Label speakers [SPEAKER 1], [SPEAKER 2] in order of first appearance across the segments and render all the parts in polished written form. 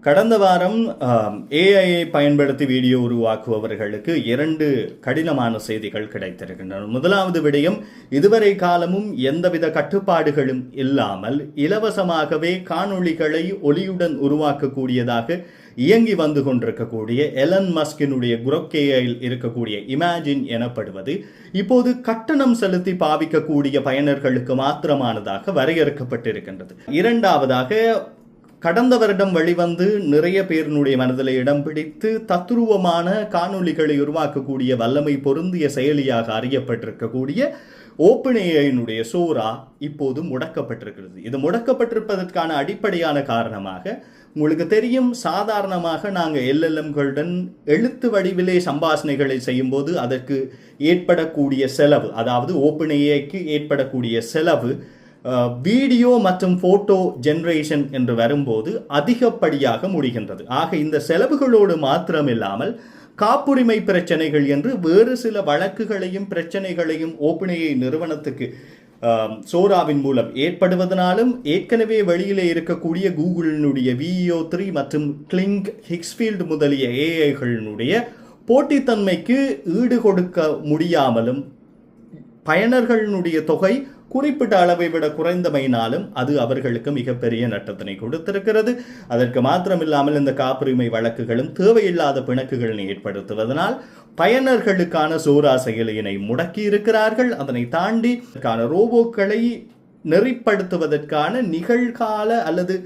[SPEAKER 1] கடந்த வாரம் ஏஐயை பயன்படுத்தி வீடியோ உருவாக்குபவர்களுக்கு 2 கடினமான செய்திகள் கிடைத்திருக்கின்றன. முதலாவது விடயம், இதுவரை காலமும் எந்தவித கட்டுப்பாடுகளும் இல்லாமல் இலவசமாகவே காணொளிகளை ஒலியுடன் உருவாக்கக்கூடியதாக இயங்கி வந்து கொண்டிருக்கக்கூடிய எலன் மஸ்கினுடைய குரோக் ஏஐயில் இருக்கக்கூடிய இமேஜின் எனப்படுவது இப்போது கட்டணம் செலுத்தி பாவிக்கக்கூடிய பயனர்களுக்கு மாத்திரமானதாக வரையறுக்கப்பட்டிருக்கின்றது. இரண்டாவதாக, கடந்த வருடம் வெளிவந்து நிறைய பேரினுடைய மனதில் இடம் பிடித்து தத்துருவமான காணொளிகளை உருவாக்கக்கூடிய வல்லமை பொருந்திய செயலியாக அறியப்பட்டிருக்கக்கூடிய ஓப்பன்ஏஐனுடைய சோரா இப்போது முடக்கப்பட்டிருக்கிறது. இது முடக்கப்பட்டிருப்பதற்கான அடிப்படையான காரணமாக உங்களுக்கு தெரியும், சாதாரணமாக நாங்கள் எல்எல்எம்களுடன் எழுத்து வடிவிலே சம்பாஷணைகளை செய்யும்போது அதற்கு ஏற்படக்கூடிய செலவு, அதாவது ஓப்பன்ஏஐக்கு ஏற்படக்கூடிய செலவு வீடியோ மற்றும் போட்டோ ஜெனரேஷன் என்று வரும்போது அதிகப்படியாக முடிகின்றது. ஆக இந்த செலவுகளோடு மாத்திரமில்லாமல் காப்புரிமை பிரச்சனைகள் என்று வேறு சில வழக்குகளையும் பிரச்சனைகளையும் ஓப்பன்ஏஐ நிறுவனத்துக்கு சோராவின் மூலம் ஏற்படுவதனாலும் ஏற்கனவே வெளியிலே இருக்கக்கூடிய கூகுளினுடைய VEO3 மற்றும் கிளிங்க், ஹிக்ஸ்ஃபீல்டு முதலிய ஏஐகளினுடைய போட்டித்தன்மைக்கு ஈடு கொடுக்க முடியாமலும் பயனர்களுடைய தொகை குறிப்பிட்ட அளவை விட குறைந்தமையினாலும் அது அவர்களுக்கு மிகப்பெரிய நட்டத்தினை கொடுத்திருக்கிறது. அதற்கு மாத்திரமில்லாமல் இந்த காப்புரிமை வழக்குகளும் தேவையில்லாத பிணக்குகளை ஏற்படுத்துவதனால் பயனர்களுக்கான சோரா செயலியினை முடக்கி இருக்கிறார்கள். அதனை தாண்டி ரோபோக்களை நெறிப்படுத்துவதற்கான நிகழ்கால அல்லது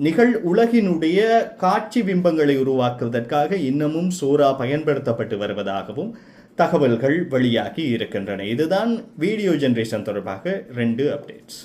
[SPEAKER 1] நிகழ் உலகினுடைய காட்சி பிம்பங்களை உருவாக்குவதற்காக இன்னமும் சோரா பயன்படுத்தப்பட்டு வருவதாகவும் தகவல்கள் வெளியாகி இருக்கின்றன. இதுதான் வீடியோ ஜெனரேஷன் தொடர்பாக 2 அப்டேட்ஸ்.